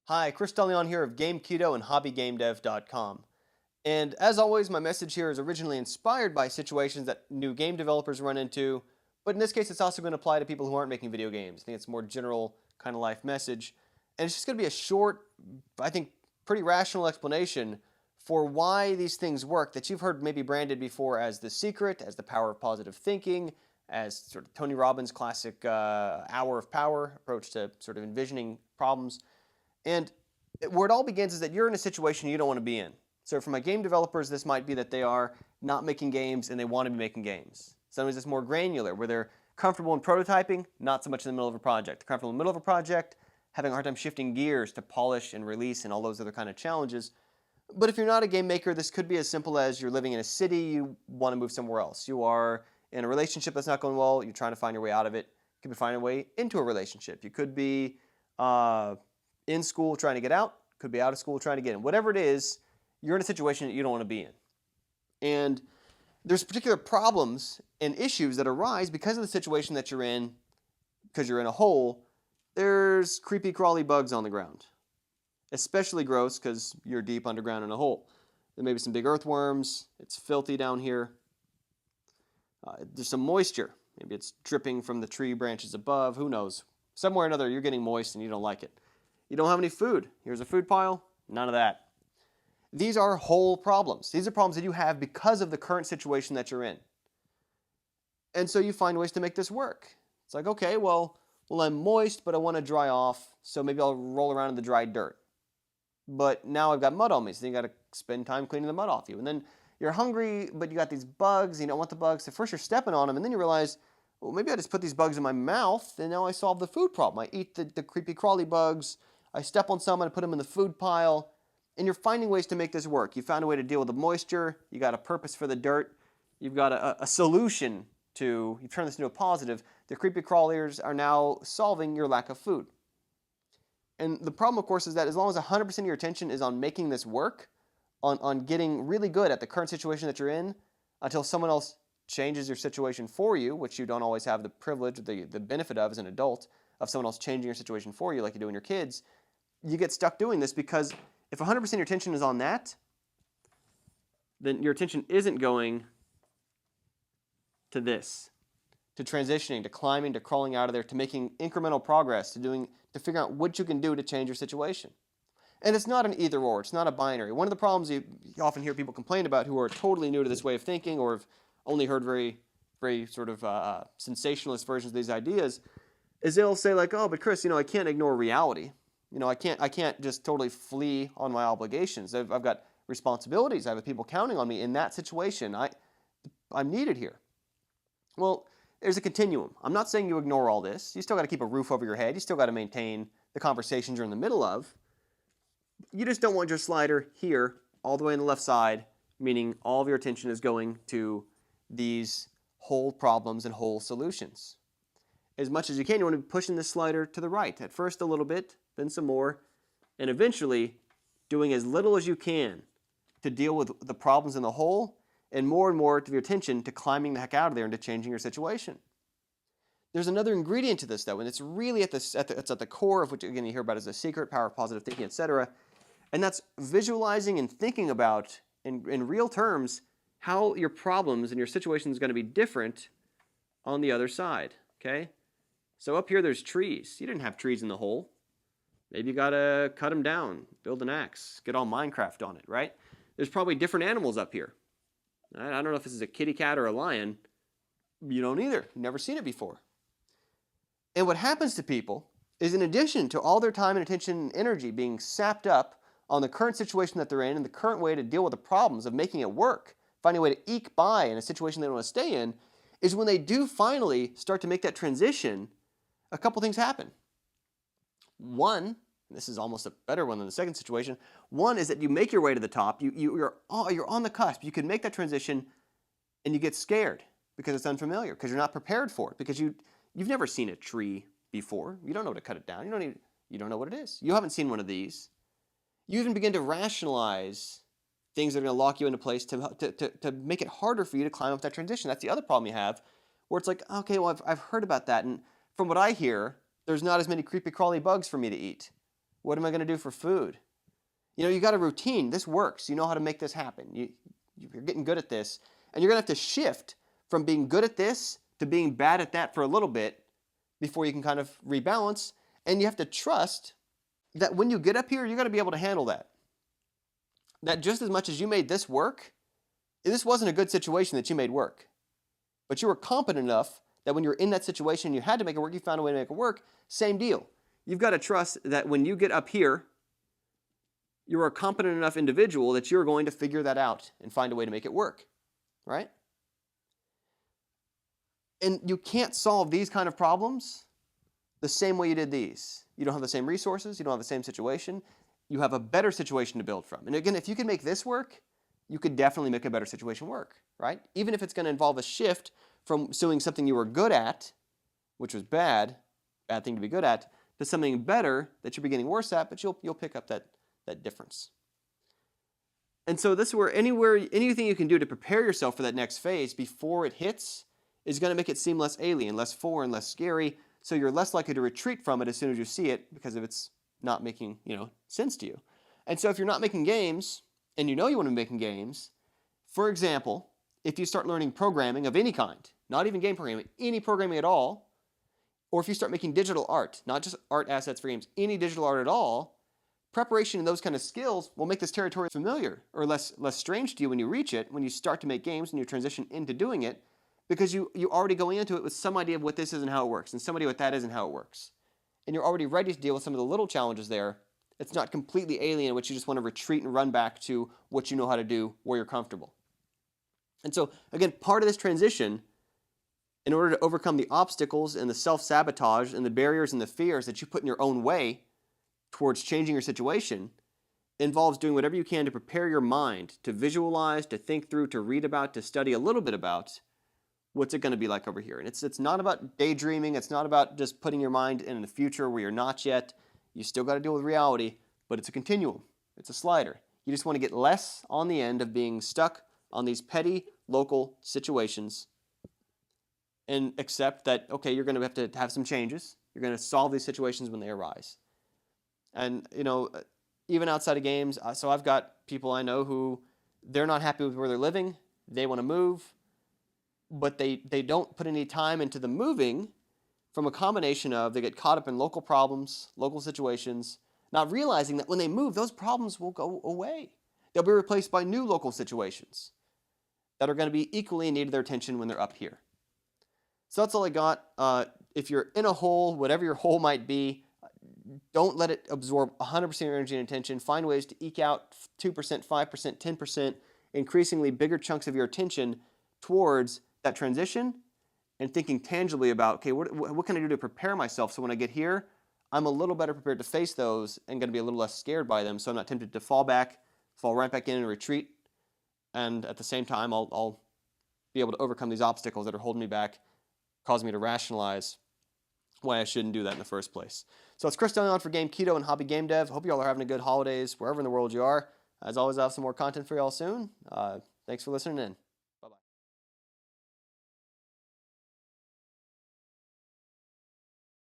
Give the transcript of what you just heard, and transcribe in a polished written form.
Hi, Chris DeLeon here of GameKeto and HobbyGameDev.com. And as always, my message here is originally inspired by situations that new game developers run into, but in this case, it's also going to apply to people who aren't making video games. I think it's a more general kind of life message. And it's just going to be a short, I think, pretty rational explanation for why these things work that you've heard maybe branded before as the secret, as the power of positive thinking, as sort of Tony Robbins' classic hour of power approach to sort of envisioning problems. And where it all begins is that you're in a situation you don't want to be in. So for my game developers, this might be that they are not making games and they want to be making games. Sometimes it's more granular, where they're comfortable in prototyping, not so much in the middle of a project. They're comfortable in the middle of a project, having a hard time shifting gears to polish and release and all those other kind of challenges. But if you're not a game maker, this could be as simple as you're living in a city, you want to move somewhere else. You are in a relationship that's not going well, you're trying to find your way out of it. You could be finding a way into a relationship. You could be in school trying to get out, could be out of school trying to get in. Whatever it is, you're in a situation that you don't want to be in. And there's particular problems and issues that arise because of the situation that you're in, because you're in a hole. There's creepy crawly bugs on the ground. Especially gross because you're deep underground in a hole. There may be some big earthworms. It's filthy down here. There's some moisture. Maybe it's dripping from the tree branches above. Who knows? Somewhere or another, you're getting moist and you don't like it. You don't have any food. Here's a food pile. None of that. These are whole problems. These are problems that you have because of the current situation that you're in. And so you find ways to make this work. It's like, okay, well, I'm moist, but I want to dry off, so maybe I'll roll around in the dry dirt. But now I've got mud on me, so you got to spend time cleaning the mud off you. And then you're hungry, but you got these bugs, you don't want the bugs. So first you're stepping on them, and then you realize, well, maybe I just put these bugs in my mouth, and now I solve the food problem. I eat the creepy crawly bugs, I step on some and put them in the food pile, and you're finding ways to make this work. You found a way to deal with the moisture, you got a purpose for the dirt, you've got a solution to, you turn this into a positive. The creepy crawlers are now solving your lack of food. And the problem, of course, is that as long as 100% of your attention is on making this work, on getting really good at the current situation that you're in, until someone else changes your situation for you, which you don't always have the privilege, the benefit of as an adult, of someone else changing your situation for you like you do in your kids, you get stuck doing this because if 100% of your attention is on that, then your attention isn't going to this, to transitioning, to climbing, to crawling out of there, to making incremental progress, to figuring out what you can do to change your situation. And it's not an either or, it's not a binary. One of the problems you often hear people complain about who are totally new to this way of thinking or have only heard very, very sort of sensationalist versions of these ideas is they'll say like, oh, but Chris, I can't ignore reality. I can't just totally flee on my obligations. I've got responsibilities. I have people counting on me in that situation. I'm needed here. Well, there's a continuum. I'm not saying you ignore all this. You still got to keep a roof over your head. You still got to maintain the conversations you're in the middle of. You just don't want your slider here all the way on the left side, meaning all of your attention is going to these whole problems and whole solutions. As much as you can, you want to be pushing this slider to the right. At first a little bit, then some more, and eventually doing as little as you can to deal with the problems in the whole, and more of your attention to climbing the heck out of there and to changing your situation. There's another ingredient to this, though, and it's really it's at the core of what again you hear about as the secret, power of positive thinking, etc. And that's visualizing and thinking about in real terms how your problems and your situation is going to be different on the other side. Okay, so up here there's trees. You didn't have trees in the hole. Maybe you got to cut them down, build an axe, get all Minecraft on it, right? There's probably different animals up here. I don't know if this is a kitty cat or a lion. You don't either. You've never seen it before. And what happens to people is in addition to all their time and attention and energy being sapped up on the current situation that they're in and the current way to deal with the problems of making it work, finding a way to eke by in a situation they don't want to stay in, is when they do finally start to make that transition, a couple things happen. One, and this is almost a better one than the second situation, one is that you make your way to the top, you're on the cusp, you can make that transition and you get scared because it's unfamiliar, because you're not prepared for it, because you've never seen a tree before, you don't know how to cut it down, you don't know what it is, you haven't seen one of these. You even begin to rationalize things that are going to lock you into place to make it harder for you to climb up that transition. That's the other problem you have, where it's like, okay, well, I've heard about that, and from what I hear, there's not as many creepy crawly bugs for me to eat. What am I going to do for food? You got a routine. This works. You know how to make this happen. You're getting good at this. And you're going to have to shift from being good at this to being bad at that for a little bit before you can kind of rebalance. And you have to trust that when you get up here, you're going to be able to handle that. That just as much as you made this work, this wasn't a good situation that you made work. But you were competent enough that when you're in that situation, you had to make it work, you found a way to make it work, same deal. You've got to trust that when you get up here, you're a competent enough individual that you're going to figure that out and find a way to make it work, right? And you can't solve these kind of problems the same way you did these. You don't have the same resources, you don't have the same situation, you have a better situation to build from. And again, if you can make this work, you could definitely make a better situation work, right? Even if it's going to involve a shift from doing something you were good at, which was bad thing to be good at, to something better that you're getting worse at, but you'll pick up that difference. And so this is where anything you can do to prepare yourself for that next phase before it hits is going to make it seem less alien, less foreign, less scary, so you're less likely to retreat from it as soon as you see it because of it's not making sense to you. And so if you're not making games, and you know you want to be making games, for example, if you start learning programming of any kind, not even game programming, any programming at all, or if you start making digital art, not just art assets for games, any digital art at all, preparation and those kind of skills will make this territory familiar or less strange to you when you reach it, when you start to make games and you transition into doing it, because you already go into it with some idea of what this is and how it works, and some idea what that is and how it works. And you're already ready to deal with some of the little challenges there. It's not completely alien, which you just want to retreat and run back to what you know how to do where you're comfortable. And so, again, part of this transition, in order to overcome the obstacles and the self-sabotage and the barriers and the fears that you put in your own way towards changing your situation, involves doing whatever you can to prepare your mind, to visualize, to think through, to read about, to study a little bit about what's it going to be like over here. And it's not about daydreaming. It's not about just putting your mind in the future where you're not yet. You still got to deal with reality, but it's a continuum. It's a slider. You just want to get less on the end of being stuck on these petty local situations and accept that, okay, you're going to have to have some changes. You're going to solve these situations when they arise. And, even outside of games, so I've got people I know who they're not happy with where they're living. They want to move, but they don't put any time into the moving from a combination of they get caught up in local problems, local situations, not realizing that when they move, those problems will go away. They'll be replaced by new local situations that are going to be equally in need of their attention when they're up here. So that's all I got. If you're in a hole, whatever your hole might be, don't let it absorb 100% of your energy and attention. Find ways to eke out 2%, 5%, 10%, increasingly bigger chunks of your attention towards that transition and thinking tangibly about, okay, what can I do to prepare myself so when I get here, I'm a little better prepared to face those and going to be a little less scared by them so I'm not tempted to fall right back in and retreat. And at the same time, I'll be able to overcome these obstacles that are holding me back, causing me to rationalize why I shouldn't do that in the first place. So it's Chris Dillon for Game Keto and Hobby Game Dev. Hope you all are having a good holidays wherever in the world you are. As always, I'll have some more content for you all soon. Thanks for listening in.